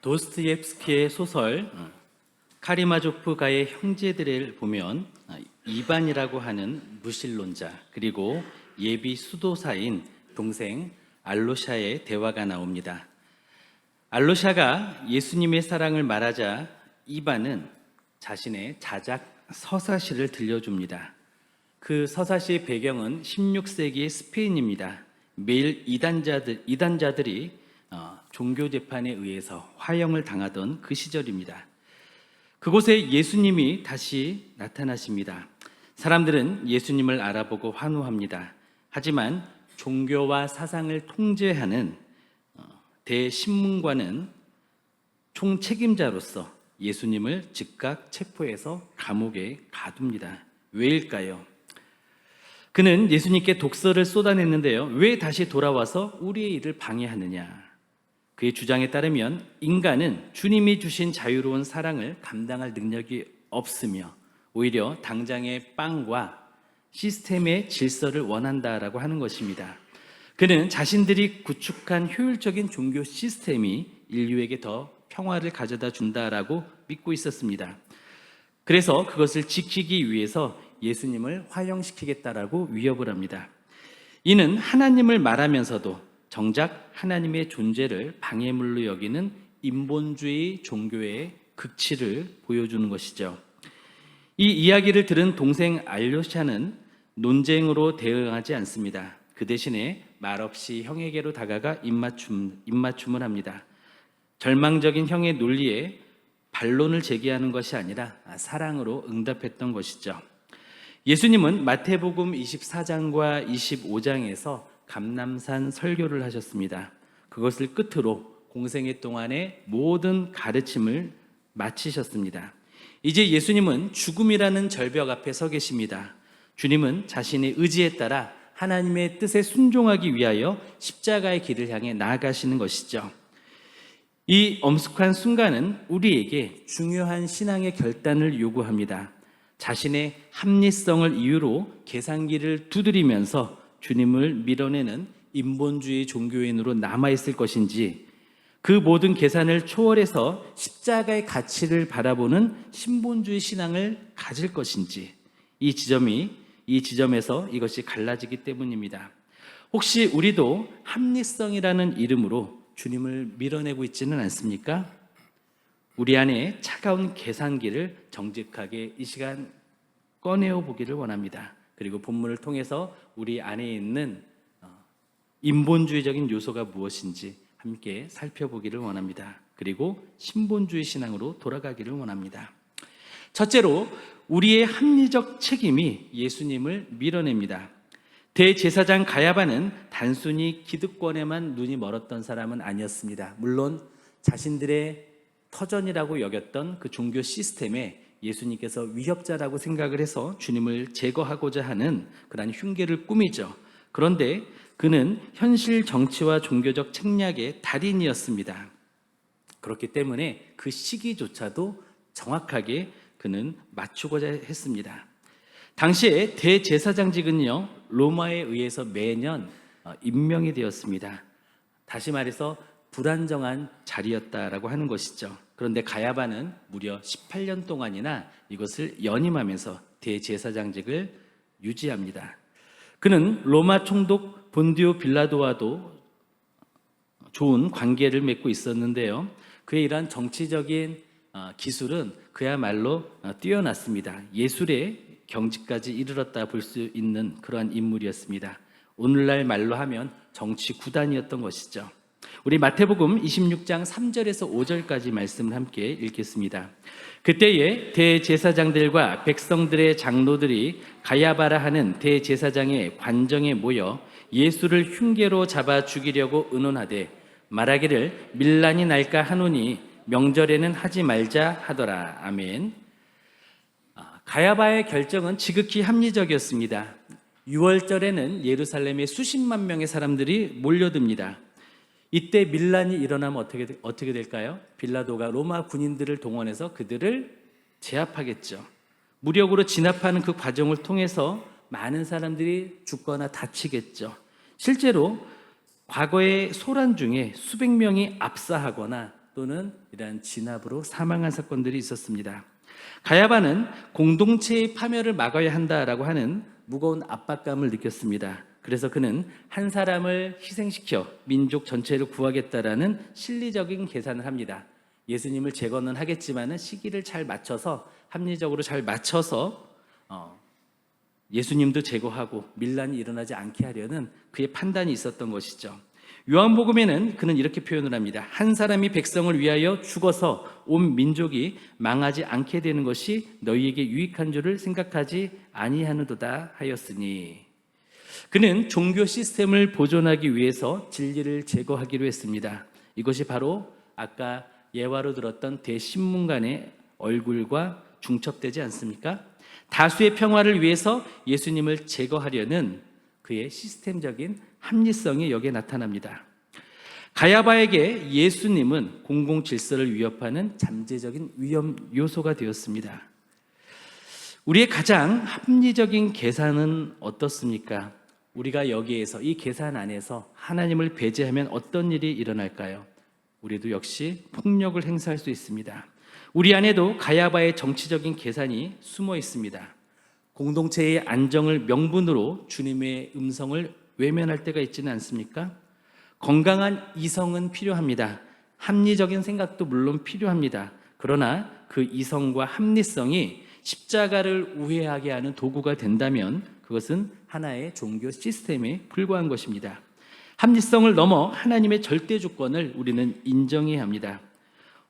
도스토옙스키의 소설 카리마조프가의 형제들을 보면 이반이라고 하는 무신론자 그리고 예비 수도사인 동생 알로샤의 대화가 나옵니다. 알로샤가 예수님의 사랑을 말하자 이반은 자신의 자작 서사시를 들려줍니다. 그 서사시의 배경은 16세기의 스페인입니다. 매일 이단자들이 종교 재판에 의해서 화형을 당하던 그 시절입니다. 그곳에 예수님이 다시 나타나십니다. 사람들은 예수님을 알아보고 환호합니다. 하지만 종교와 사상을 통제하는 대신문관은 총책임자로서 예수님을 즉각 체포해서 감옥에 가둡니다. 왜일까요? 그는 예수님께 독서를 쏟아냈는데요. 왜 다시 돌아와서 우리의 일을 방해하느냐? 그의 주장에 따르면 인간은 주님이 주신 자유로운 사랑을 감당할 능력이 없으며 오히려 당장의 빵과 시스템의 질서를 원한다라고 하는 것입니다. 그는 자신들이 구축한 효율적인 종교 시스템이 인류에게 더 평화를 가져다 준다라고 믿고 있었습니다. 그래서 그것을 지키기 위해서 예수님을 화형시키겠다라고 위협을 합니다. 이는 하나님을 말하면서도 정작 하나님의 존재를 방해물로 여기는 인본주의 종교의 극치를 보여주는 것이죠. 이 이야기를 들은 동생 알료샤는 논쟁으로 대응하지 않습니다. 그 대신에 말없이 형에게로 다가가 입맞춤을 합니다. 절망적인 형의 논리에 반론을 제기하는 것이 아니라 사랑으로 응답했던 것이죠. 예수님은 마태복음 24장과 25장에서 감람산 설교를 하셨습니다. 그것을 끝으로 공생애 동안의 모든 가르침을 마치셨습니다. 이제 예수님은 죽음이라는 절벽 앞에 서 계십니다. 주님은 자신의 의지에 따라 하나님의 뜻에 순종하기 위하여 십자가의 길을 향해 나아가시는 것이죠. 이 엄숙한 순간은 우리에게 중요한 신앙의 결단을 요구합니다. 자신의 합리성을 이유로 계산기를 두드리면서 주님을 밀어내는 인본주의 종교인으로 남아있을 것인지, 그 모든 계산을 초월해서 십자가의 가치를 바라보는 신본주의 신앙을 가질 것인지, 이 지점에서 이것이 갈라지기 때문입니다. 혹시 우리도 합리성이라는 이름으로 주님을 밀어내고 있지는 않습니까? 우리 안에 차가운 계산기를 정직하게 이 시간 꺼내어 보기를 원합니다. 그리고 본문을 통해서 우리 안에 있는 인본주의적인 요소가 무엇인지 함께 살펴보기를 원합니다. 그리고 신본주의 신앙으로 돌아가기를 원합니다. 첫째로 우리의 합리적 책임이 예수님을 밀어냅니다. 대제사장 가야바는 단순히 기득권에만 눈이 멀었던 사람은 아니었습니다. 물론 자신들의 터전이라고 여겼던 그 종교 시스템에 예수님께서 위협자라고 생각을 해서 주님을 제거하고자 하는 그런 흉계를 꾸미죠. 그런데 그는 현실 정치와 종교적 책략의 달인이었습니다. 그렇기 때문에 그 시기조차도 정확하게 그는 맞추고자 했습니다. 당시에 대제사장직은요, 로마에 의해서 매년 임명이 되었습니다. 다시 말해서 불안정한 자리였다라고 하는 것이죠. 그런데 가야바는 무려 18년 동안이나 이것을 연임하면서 대제사장직을 유지합니다. 그는 로마 총독 본디오 빌라도와도 좋은 관계를 맺고 있었는데요. 그의 이러한 정치적인 기술은 그야말로 뛰어났습니다. 예술의 경지까지 이르렀다 볼 수 있는 그러한 인물이었습니다. 오늘날 말로 하면 정치 구단이었던 것이죠. 우리 마태복음 26장 3절에서 5절까지 말씀을 함께 읽겠습니다. 그때에 대제사장들과 백성들의 장로들이 가야바라 하는 대제사장의 관정에 모여 예수를 흉계로 잡아 죽이려고 의논하되 말하기를 밀란이 날까 하노니 명절에는 하지 말자 하더라. 아멘. 가야바의 결정은 지극히 합리적이었습니다. 6월절에는 예루살렘에 수십만 명의 사람들이 몰려듭니다. 이때 밀란이 일어나면 어떻게 될까요? 빌라도가 로마 군인들을 동원해서 그들을 제압하겠죠. 무력으로 진압하는 그 과정을 통해서 많은 사람들이 죽거나 다치겠죠. 실제로 과거의 소란 중에 수백 명이 압사하거나 또는 이러한 진압으로 사망한 사건들이 있었습니다. 가야바는 공동체의 파멸을 막아야 한다라고 하는 무거운 압박감을 느꼈습니다. 그래서 그는 한 사람을 희생시켜 민족 전체를 구하겠다라는 실리적인 계산을 합니다. 예수님을 제거는 하겠지만 시기를 잘 맞춰서 합리적으로 잘 맞춰서 예수님도 제거하고 밀란이 일어나지 않게 하려는 그의 판단이 있었던 것이죠. 요한복음에는 그는 이렇게 표현을 합니다. 한 사람이 백성을 위하여 죽어서 온 민족이 망하지 않게 되는 것이 너희에게 유익한 줄을 생각하지 아니하는도다 하였으니, 그는 종교 시스템을 보존하기 위해서 진리를 제거하기로 했습니다. 이것이 바로 아까 예화로 들었던 대신문관의 얼굴과 중첩되지 않습니까? 다수의 평화를 위해서 예수님을 제거하려는 그의 시스템적인 합리성이 여기에 나타납니다. 가야바에게 예수님은 공공 질서를 위협하는 잠재적인 위험 요소가 되었습니다. 우리의 가장 합리적인 계산은 어떻습니까? 우리가 여기에서 이 계산 안에서 하나님을 배제하면 어떤 일이 일어날까요? 우리도 역시 폭력을 행사할 수 있습니다. 우리 안에도 가야바의 정치적인 계산이 숨어 있습니다. 공동체의 안정을 명분으로 주님의 음성을 외면할 때가 있지는 않습니까? 건강한 이성은 필요합니다. 합리적인 생각도 물론 필요합니다. 그러나 그 이성과 합리성이 십자가를 우회하게 하는 도구가 된다면 그것은 하나의 종교 시스템에 불과한 것입니다. 합리성을 넘어 하나님의 절대 주권을 우리는 인정해야 합니다.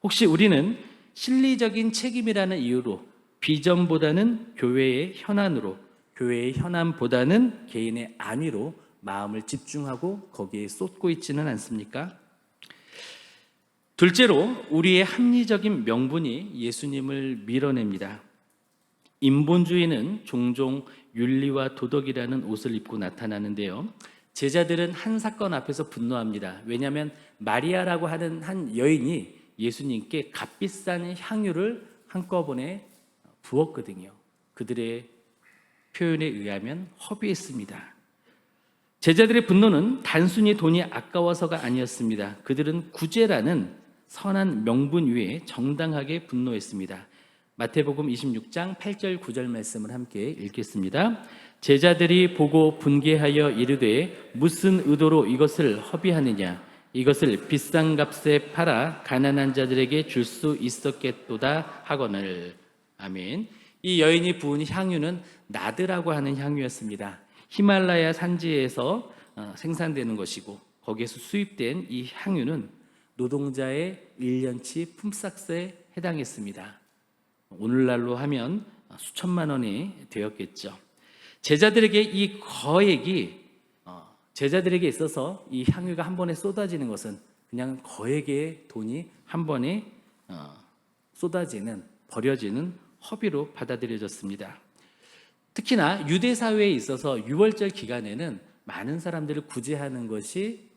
혹시 우리는 실리적인 책임이라는 이유로 비전보다는 교회의 현안으로, 교회의 현안보다는 개인의 안위로 마음을 집중하고 거기에 쏟고 있지는 않습니까? 둘째로 우리의 합리적인 명분이 예수님을 밀어냅니다. 인본주의는 종종 윤리와 도덕이라는 옷을 입고 나타나는데요. 제자들은 한 사건 앞에서 분노합니다. 왜냐하면 마리아라고 하는 한 여인이 예수님께 값비싼 향유를 한꺼번에 부었거든요. 그들의 표현에 의하면 허비했습니다. 제자들의 분노는 단순히 돈이 아까워서가 아니었습니다. 그들은 구제라는 선한 명분 위에 정당하게 분노했습니다. 마태복음 26장 8절 9절 말씀을 함께 읽겠습니다. 제자들이 보고 분개하여 이르되 무슨 의도로 이것을 허비하느냐, 이것을 비싼 값에 팔아 가난한 자들에게 줄 수 있었겠도다 하거늘. 아멘. 이 여인이 부은 향유는 나드라고 하는 향유였습니다. 히말라야 산지에서 생산되는 것이고 거기에서 수입된 이 향유는 노동자의 1년치 품삯에 해당했습니다. 오늘날로 하면 수천만 원이 되었겠죠. 제자들에게 이 거액이 제자들에게 있어서 이 향유가 한 번에 쏟아지는 것은 그냥 거액의 돈이 한 번에 쏟아지는, 버려지는 허비로 받아들여졌습니다. 특히나 유대 사회에 있어서 유월절 기간에는 많은 사람들을 구제하는 것이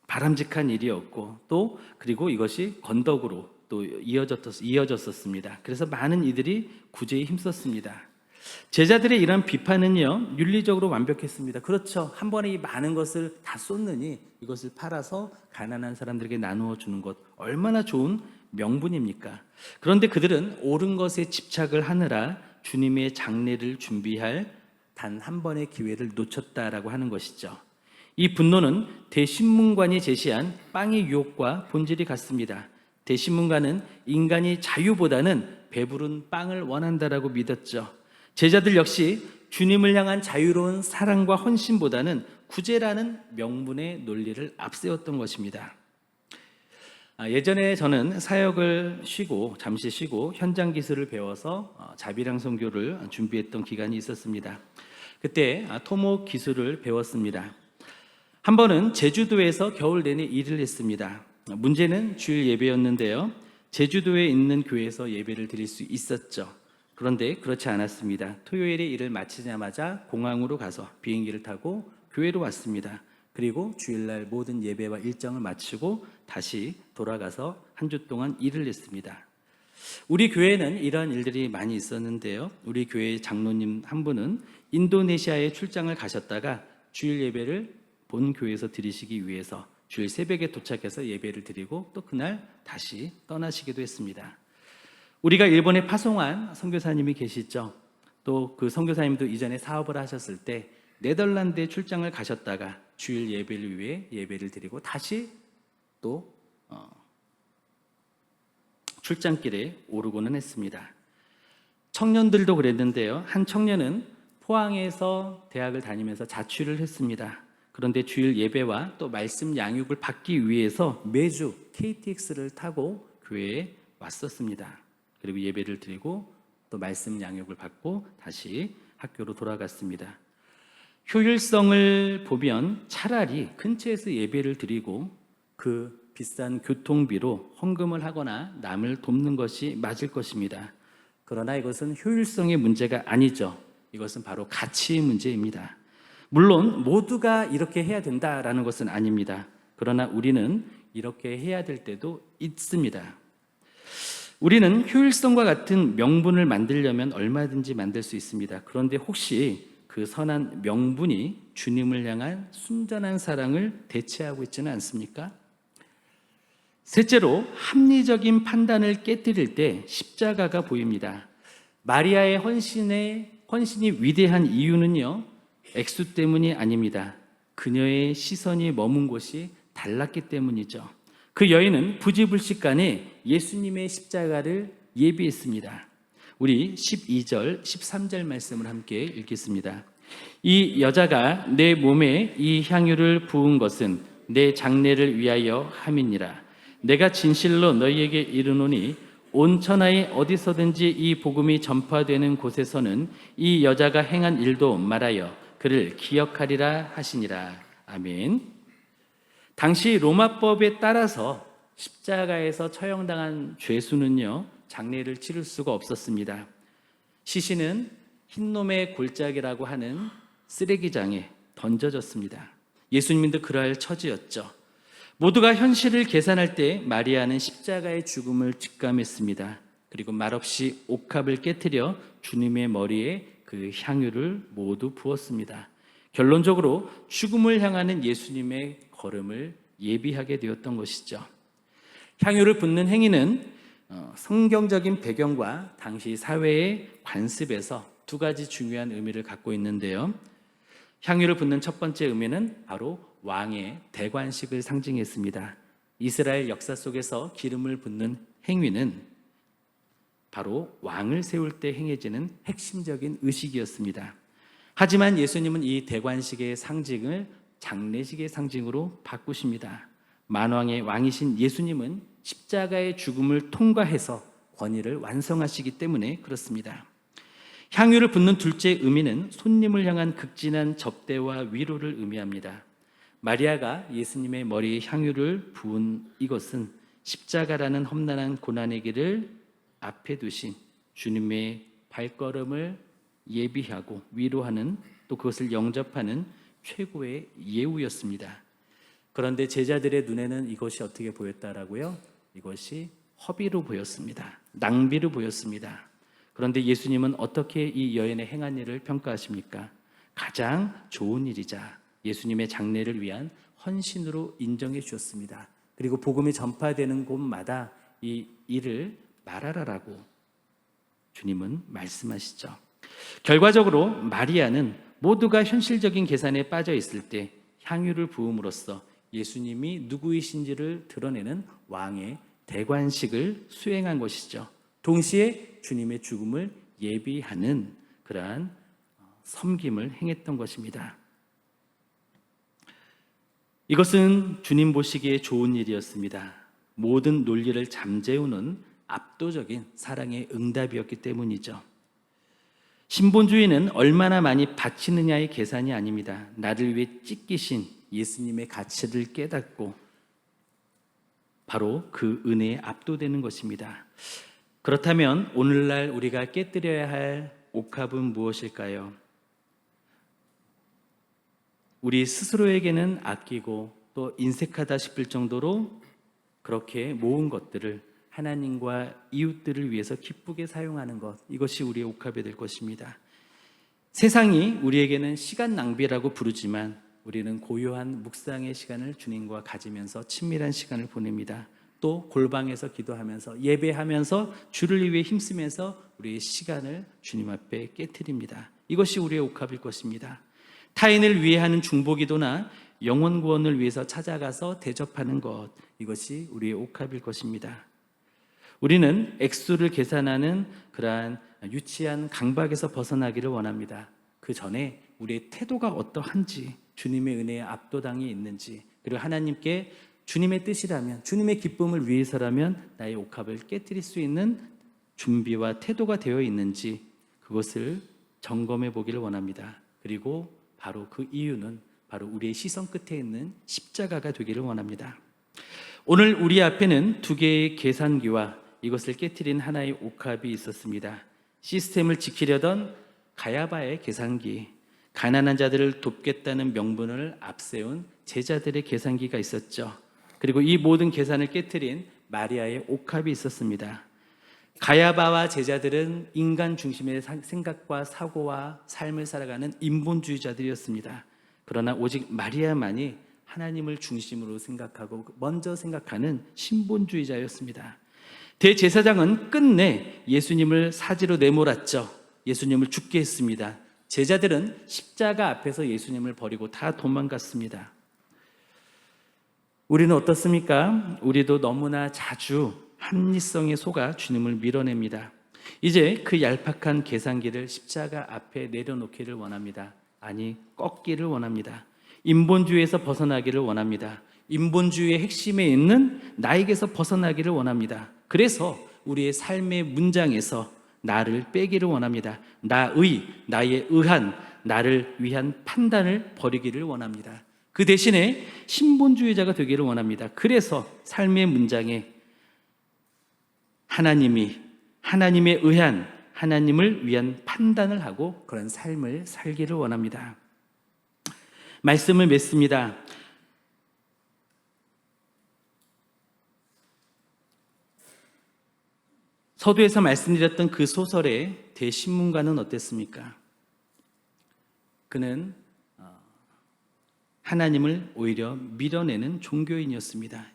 바람직한 일이었고, 또 그리고 이것이 건덕으로 또 이어졌었습니다. 그래서 많은 이들이 구제에 힘썼습니다. 제자들의 이런 비판은요, 윤리적으로 완벽했습니다. 그렇죠. 한 번에 이 많은 것을 다 쏟느니 이것을 팔아서 가난한 사람들에게 나누어 주는 것, 얼마나 좋은 명분입니까? 그런데 그들은 옳은 것에 집착을 하느라 주님의 장례를 준비할 단 한 번의 기회를 놓쳤다라고 하는 것이죠. 이 분노는 대신문관이 제시한 빵의 유혹과 본질이 같습니다. 대신문관은 인간이 자유보다는 배부른 빵을 원한다라고 믿었죠. 제자들 역시 주님을 향한 자유로운 사랑과 헌신보다는 구제라는 명분의 논리를 앞세웠던 것입니다. 예전에 저는 사역을 잠시 쉬고 현장 기술을 배워서 자비랑 선교를 준비했던 기간이 있었습니다. 그때 토목 기술을 배웠습니다. 한 번은 제주도에서 겨울 내내 일을 했습니다. 문제는 주일 예배였는데요. 제주도에 있는 교회에서 예배를 드릴 수 있었죠. 그런데 그렇지 않았습니다. 토요일에 일을 마치자마자 공항으로 가서 비행기를 타고 교회로 왔습니다. 그리고 주일날 모든 예배와 일정을 마치고 다시 돌아가서 한 주 동안 일을 했습니다. 우리 교회는 이러한 일들이 많이 있었는데요. 우리 교회 장로님 한 분은 인도네시아에 출장을 가셨다가 주일 예배를 본 교회에서 드리시기 위해서 주일 새벽에 도착해서 예배를 드리고 또 그날 다시 떠나시기도 했습니다. 우리가 일본에 파송한 선교사님이 계시죠. 또 그 선교사님도 이전에 사업을 하셨을 때 네덜란드에 출장을 가셨다가 주일 예배를 위해 예배를 드리고 다시 또 출장길에 오르고는 했습니다. 청년들도 그랬는데요. 한 청년은 포항에서 대학을 다니면서 자취를 했습니다. 그런데 주일 예배와 또 말씀 양육을 받기 위해서 매주 KTX를 타고 교회에 왔었습니다. 그리고 예배를 드리고 또 말씀 양육을 받고 다시 학교로 돌아갔습니다. 효율성을 보면 차라리 근처에서 예배를 드리고 그 비싼 교통비로 헌금을 하거나 남을 돕는 것이 맞을 것입니다. 그러나 이것은 효율성의 문제가 아니죠. 이것은 바로 가치의 문제입니다. 물론 모두가 이렇게 해야 된다라는 것은 아닙니다. 그러나 우리는 이렇게 해야 될 때도 있습니다. 우리는 효율성과 같은 명분을 만들려면 얼마든지 만들 수 있습니다. 그런데 혹시 그 선한 명분이 주님을 향한 순전한 사랑을 대체하고 있지는 않습니까? 셋째로 합리적인 판단을 깨뜨릴 때 십자가가 보입니다. 마리아의 헌신이 위대한 이유는요, 액수 때문이 아닙니다. 그녀의 시선이 머문 곳이 달랐기 때문이죠. 그 여인은 부지불식간에 예수님의 십자가를 예비했습니다. 우리 12절, 13절 말씀을 함께 읽겠습니다. 이 여자가 내 몸에 이 향유를 부은 것은 내 장례를 위하여 함이니라. 내가 진실로 너희에게 이르노니 온 천하에 어디서든지 이 복음이 전파되는 곳에서는 이 여자가 행한 일도 말하여 그를 기억하리라 하시니라. 아멘. 당시 로마법에 따라서 십자가에서 처형당한 죄수는요, 장례를 치를 수가 없었습니다. 시신은 흰놈의 골짜기라고 하는 쓰레기장에 던져졌습니다. 예수님도 그러할 처지였죠. 모두가 현실을 계산할 때 마리아는 십자가의 죽음을 직감했습니다. 그리고 말없이 옥합을 깨트려 주님의 머리에 그 향유를 모두 부었습니다. 결론적으로 죽음을 향하는 예수님의 걸음을 예비하게 되었던 것이죠. 향유를 붓는 행위는 성경적인 배경과 당시 사회의 관습에서 두 가지 중요한 의미를 갖고 있는데요. 향유를 붓는 첫 번째 의미는 바로 왕의 대관식을 상징했습니다. 이스라엘 역사 속에서 기름을 붓는 행위는 바로 왕을 세울 때 행해지는 핵심적인 의식이었습니다. 하지만 예수님은 이 대관식의 상징을 장례식의 상징으로 바꾸십니다. 만왕의 왕이신 예수님은 십자가의 죽음을 통과해서 권위를 완성하시기 때문에 그렇습니다. 향유를 붓는 둘째 의미는 손님을 향한 극진한 접대와 위로를 의미합니다. 마리아가 예수님의 머리에 향유를 부은 이것은 십자가라는 험난한 고난의 길을 앞에 두신 주님의 발걸음을 예비하고 위로하는, 또 그것을 영접하는 최고의 예우였습니다. 그런데 제자들의 눈에는 이것이 어떻게 보였다라고요? 이것이 허비로 보였습니다. 낭비로 보였습니다. 그런데 예수님은 어떻게 이 여인의 행한 일을 평가하십니까? 가장 좋은 일이자 예수님의 장례를 위한 헌신으로 인정해 주셨습니다. 그리고 복음이 전파되는 곳마다 이 일을 말하라라고 주님은 말씀하시죠. 결과적으로 마리아는 모두가 현실적인 계산에 빠져 있을 때 향유를 부음으로써 예수님이 누구이신지를 드러내는 왕의 대관식을 수행한 것이죠. 동시에 주님의 죽음을 예비하는 그러한 섬김을 행했던 것입니다. 이것은 주님 보시기에 좋은 일이었습니다. 모든 논리를 잠재우는 압도적인 사랑의 응답이었기 때문이죠. 신본주의는 얼마나 많이 바치느냐의 계산이 아닙니다. 나를 위해 찢기신 예수님의 가치를 깨닫고 바로 그 은혜에 압도되는 것입니다. 그렇다면 오늘날 우리가 깨뜨려야 할 옥합은 무엇일까요? 우리 스스로에게는 아끼고 또 인색하다 싶을 정도로 그렇게 모은 것들을 하나님과 이웃들을 위해서 기쁘게 사용하는 것, 이것이 우리의 옥합이 될 것입니다. 세상이 우리에게는 시간 낭비라고 부르지만 우리는 고요한 묵상의 시간을 주님과 가지면서 친밀한 시간을 보냅니다. 또 골방에서 기도하면서 예배하면서 주를 위해 힘쓰면서 우리의 시간을 주님 앞에 깨트립니다. 이것이 우리의 옥합일 것입니다. 타인을 위해 하는 중보기도나 영혼 구원을 위해서 찾아가서 대접하는 것, 이것이 우리의 옥합일 것입니다. 우리는 액수를 계산하는 그러한 유치한 강박에서 벗어나기를 원합니다. 그 전에 우리의 태도가 어떠한지, 주님의 은혜에 압도당이 있는지, 그리고 하나님께 주님의 뜻이라면, 주님의 기쁨을 위해서라면 나의 옥합을 깨뜨릴 수 있는 준비와 태도가 되어 있는지, 그것을 점검해 보기를 원합니다. 그리고 바로 그 이유는 바로 우리의 시선 끝에 있는 십자가가 되기를 원합니다. 오늘 우리 앞에는 두 개의 계산기와 이것을 깨트린 하나의 옥합이 있었습니다. 시스템을 지키려던 가야바의 계산기, 가난한 자들을 돕겠다는 명분을 앞세운 제자들의 계산기가 있었죠. 그리고 이 모든 계산을 깨트린 마리아의 옥합이 있었습니다. 가야바와 제자들은 인간 중심의 생각과 사고와 삶을 살아가는 인본주의자들이었습니다. 그러나 오직 마리아만이 하나님을 중심으로 생각하고 먼저 생각하는 신본주의자였습니다. 대제사장은 끝내 예수님을 사지로 내몰았죠. 예수님을 죽게 했습니다. 제자들은 십자가 앞에서 예수님을 버리고 다 도망갔습니다. 우리는 어떻습니까? 우리도 너무나 자주 합리성에 속아 주님을 밀어냅니다. 이제 그 얄팍한 계산기를 십자가 앞에 내려놓기를 원합니다. 아니, 꺾기를 원합니다. 인본주의에서 벗어나기를 원합니다. 인본주의의 핵심에 있는 나에게서 벗어나기를 원합니다. 그래서 우리의 삶의 문장에서 나를 빼기를 원합니다. 나의 의한, 나를 위한 판단을 버리기를 원합니다. 그 대신에 신본주의자가 되기를 원합니다. 그래서 삶의 문장에 하나님의 의한, 하나님을 위한 판단을 하고 그런 삶을 살기를 원합니다. 말씀을 맺습니다. 서두에서 말씀드렸던 그 소설의 대신문가는 어땠습니까? 그는 하나님을 오히려 밀어내는 종교인이었습니다.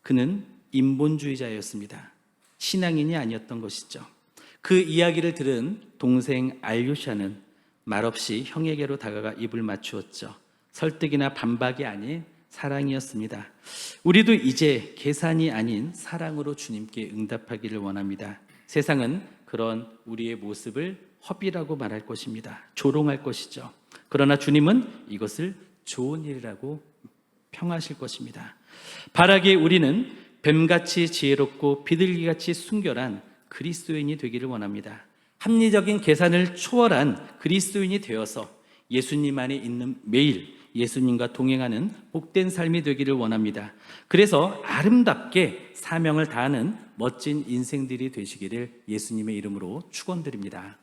그는 인본주의자였습니다. 신앙인이 아니었던 것이죠. 그 이야기를 들은 동생 알요샤는 말없이 형에게로 다가가 입을 맞추었죠. 설득이나 반박이 아닌 사랑이었습니다. 우리도 이제 계산이 아닌 사랑으로 주님께 응답하기를 원합니다. 세상은 그런 우리의 모습을 허비라고 말할 것입니다. 조롱할 것이죠. 그러나 주님은 이것을 좋은 일이라고 평하실 것입니다. 바라기에 우리는 뱀같이 지혜롭고 비둘기같이 순결한 그리스도인이 되기를 원합니다. 합리적인 계산을 초월한 그리스도인이 되어서 예수님 안에 있는 매일 예수님과 동행하는 복된 삶이 되기를 원합니다. 그래서 아름답게 사명을 다하는 멋진 인생들이 되시기를 예수님의 이름으로 축원드립니다.